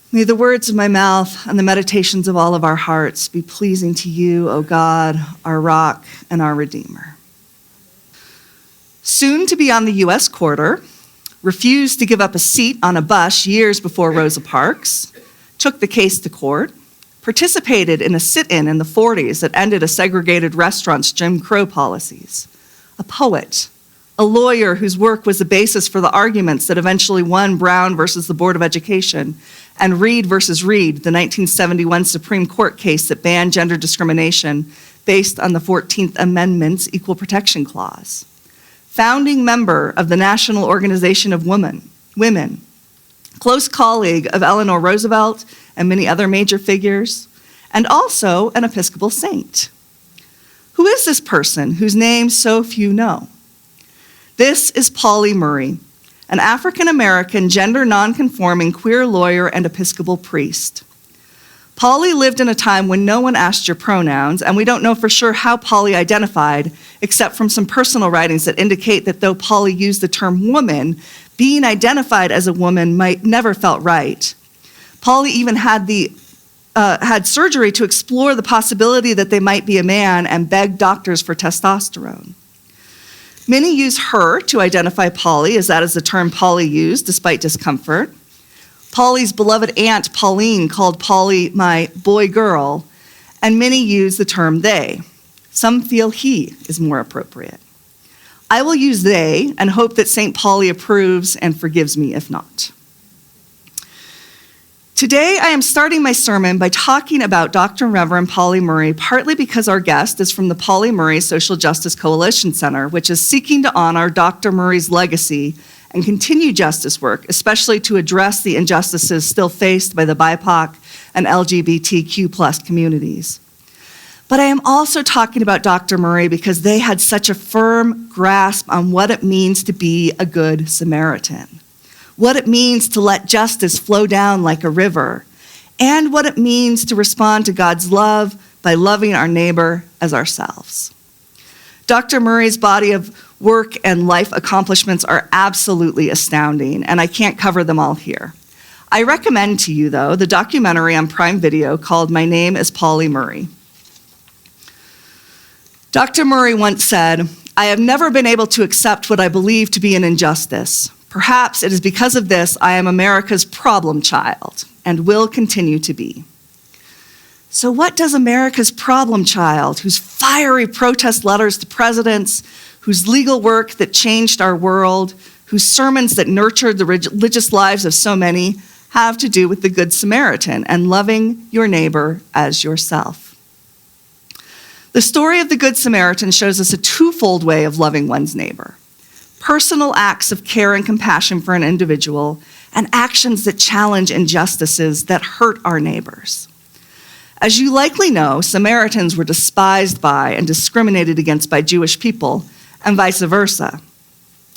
May the words of my mouth and the meditations of all of our hearts be pleasing to you, O God, our rock and our Redeemer. Soon to be on the U.S. quarter, refused to give up a seat on a bus years before Rosa Parks, took the case to court, participated in a sit-in in the 40s that ended a segregated restaurant's Jim Crow policies, a poet, a lawyer whose work was the basis for the arguments that eventually won Brown versus the Board of Education and Reed versus Reed, the 1971 Supreme Court case that banned gender discrimination based on the 14th Amendment's Equal Protection Clause. Founding member of the National Organization of Women, close colleague of Eleanor Roosevelt and many other major figures, and also an Episcopal saint. Who is this person whose name so few know? This is Pauli Murray, an African-American, gender-nonconforming queer lawyer and Episcopal priest. Pauli lived in a time when no one asked your pronouns, and we don't know for sure how Pauli identified, except from some personal writings that indicate that though Pauli used the term woman, being identified as a woman never felt right. Pauli even had surgery to explore the possibility that they might be a man and begged doctors for testosterone. Many use her to identify Pauli, as that is the term Pauli used, despite discomfort. Pauli's beloved aunt, Pauline, called Pauli my boy girl, and many use the term they. Some feel he is more appropriate. I will use they and hope that St. Pauli approves and forgives me if not. Today, I am starting my sermon by talking about Dr. and Reverend Pauli Murray, partly because our guest is from the Pauli Murray Social Justice Coalition Center, which is seeking to honor Dr. Murray's legacy and continue justice work, especially to address the injustices still faced by the BIPOC and LGBTQ+ communities. But I am also talking about Dr. Murray because they had such a firm grasp on what it means to be a good Samaritan, what it means to let justice flow down like a river, and what it means to respond to God's love by loving our neighbor as ourselves. Dr. Murray's body of work and life accomplishments are absolutely astounding, and I can't cover them all here. I recommend to you, though, the documentary on Prime Video called My Name is Pauli Murray. Dr. Murray once said, "I have never been able to accept what I believe to be an injustice. Perhaps it is because of this I am America's problem child and will continue to be." So what does America's problem child, whose fiery protest letters to presidents, whose legal work that changed our world, whose sermons that nurtured the religious lives of so many, have to do with the Good Samaritan and loving your neighbor as yourself? The story of the Good Samaritan shows us a twofold way of loving one's neighbor: personal acts of care and compassion for an individual, and actions that challenge injustices that hurt our neighbors. As you likely know, Samaritans were despised by and discriminated against by Jewish people, and vice versa.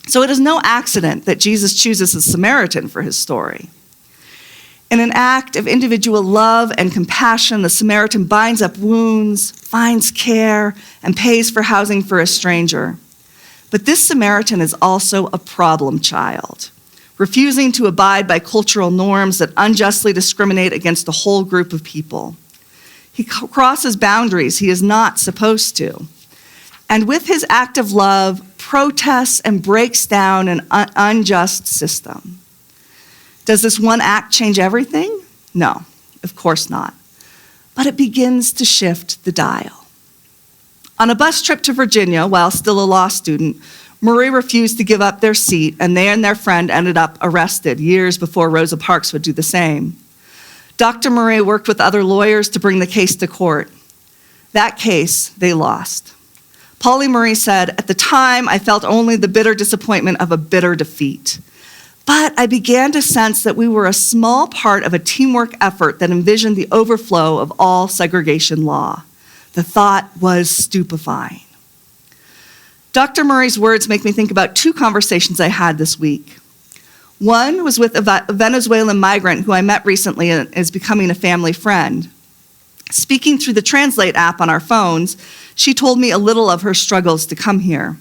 So it is no accident that Jesus chooses a Samaritan for his story. In an act of individual love and compassion, the Samaritan binds up wounds, finds care, and pays for housing for a stranger. But this Samaritan is also a problem child, refusing to abide by cultural norms that unjustly discriminate against a whole group of people. He crosses boundaries he is not supposed to. And with his act of love, protests and breaks down an unjust system. Does this one act change everything? No, of course not. But it begins to shift the dial. On a bus trip to Virginia, while still a law student, Murray refused to give up their seat, and they and their friend ended up arrested years before Rosa Parks would do the same. Dr. Murray worked with other lawyers to bring the case to court. That case, they lost. Pauli Murray said, "At the time, I felt only the bitter disappointment of a bitter defeat. But I began to sense that we were a small part of a teamwork effort that envisioned the overflow of all segregation law. The thought was stupefying." Dr. Murray's words make me think about two conversations I had this week. One was with a Venezuelan migrant who I met recently and is becoming a family friend. Speaking through the Translate app on our phones, she told me a little of her struggles to come here.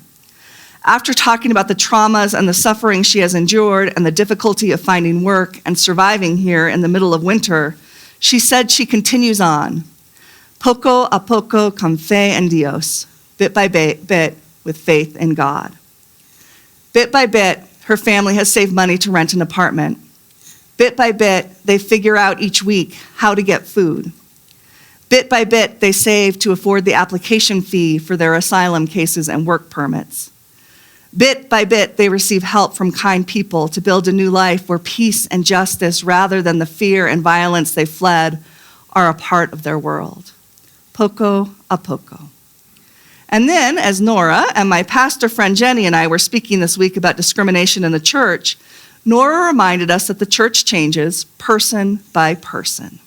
After talking about the traumas and the suffering she has endured and the difficulty of finding work and surviving here in the middle of winter, she said she continues on, poco a poco con fe en Dios, bit by bit with faith in God. Bit by bit, her family has saved money to rent an apartment. Bit by bit, they figure out each week how to get food. Bit by bit, they save to afford the application fee for their asylum cases and work permits. Bit by bit, they receive help from kind people to build a new life where peace and justice, rather than the fear and violence they fled, are a part of their world. Poco a poco. And then, as Nora and my pastor friend Jenny and I were speaking this week about discrimination in the church, Nora reminded us that the church changes person by person.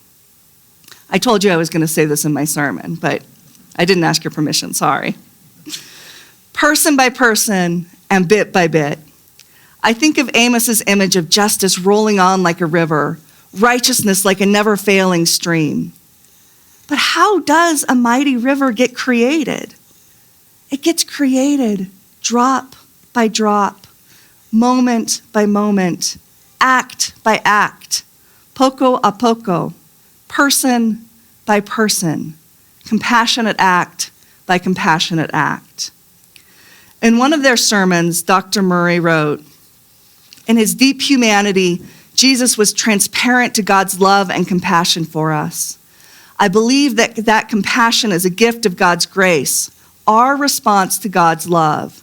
I told you I was going to say this in my sermon, but I didn't ask your permission, sorry. Person by person and bit by bit. I think of Amos's image of justice rolling on like a river, righteousness like a never-failing stream. But how does a mighty river get created? It gets created drop by drop, moment by moment, act by act, poco a poco, person by person, compassionate act by compassionate act. In one of their sermons, Dr. Murray wrote, in his deep humanity, Jesus was transparent to God's love and compassion for us. I believe that compassion is a gift of God's grace, our response to God's love.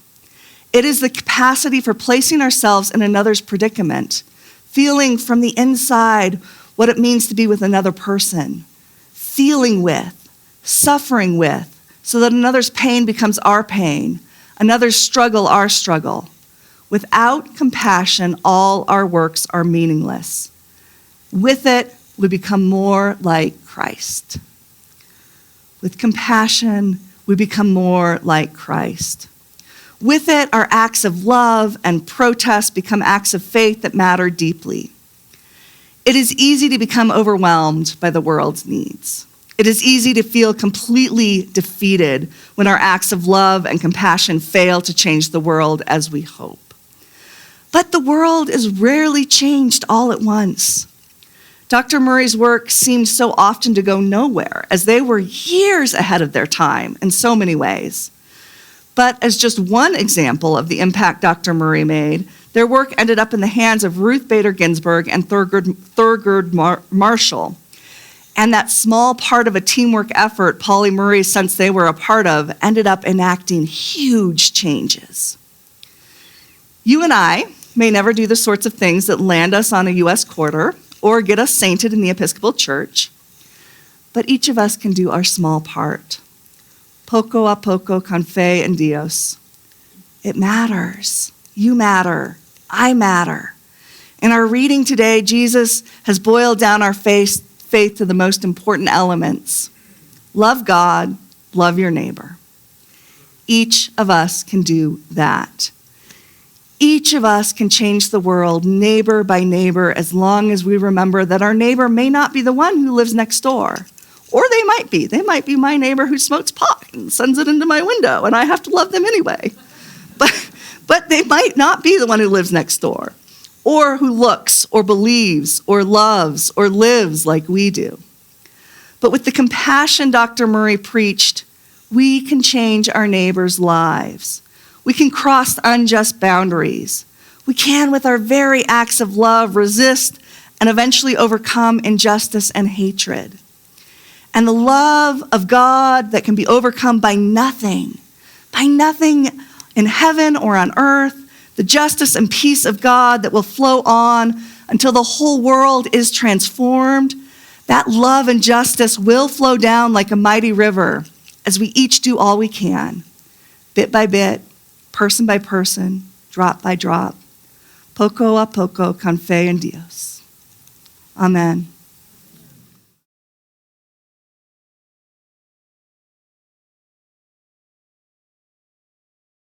It is the capacity for placing ourselves in another's predicament, feeling from the inside what it means to be with another person, feeling with, suffering with, so that another's pain becomes our pain, another's struggle our struggle. Without compassion, all our works are meaningless. With it, we become more like Christ. With compassion, we become more like Christ. With it, our acts of love and protest become acts of faith that matter deeply. It is easy to become overwhelmed by the world's needs. It is easy to feel completely defeated when our acts of love and compassion fail to change the world as we hope. But the world is rarely changed all at once. Dr. Murray's work seemed so often to go nowhere, as they were years ahead of their time in so many ways. But as just one example of the impact Dr. Murray made, their work ended up in the hands of Ruth Bader Ginsburg and Thurgood Marshall. And that small part of a teamwork effort Pauli Murray sensed they were a part of ended up enacting huge changes. You and I may never do the sorts of things that land us on a U.S. quarter or get us sainted in the Episcopal Church, but each of us can do our small part. Poco a poco con fe en Dios. It matters. You matter. I matter. In our reading today, Jesus has boiled down our faith to the most important elements. Love God, love your neighbor. Each of us can do that. Each of us can change the world neighbor by neighbor as long as we remember that our neighbor may not be the one who lives next door. Or they might be. They might be my neighbor who smokes pot and sends it into my window, and I have to love them anyway. But they might not be the one who lives next door, or who looks or believes or loves or lives like we do. But with the compassion Dr. Murray preached, we can change our neighbors' lives. We can cross unjust boundaries. We can, with our very acts of love, resist and eventually overcome injustice and hatred. And the love of God that can be overcome by nothing in heaven or on earth, the justice and peace of God that will flow on until the whole world is transformed, that love and justice will flow down like a mighty river as we each do all we can, bit by bit, person by person, drop by drop. Poco a poco con fe en Dios. Amen.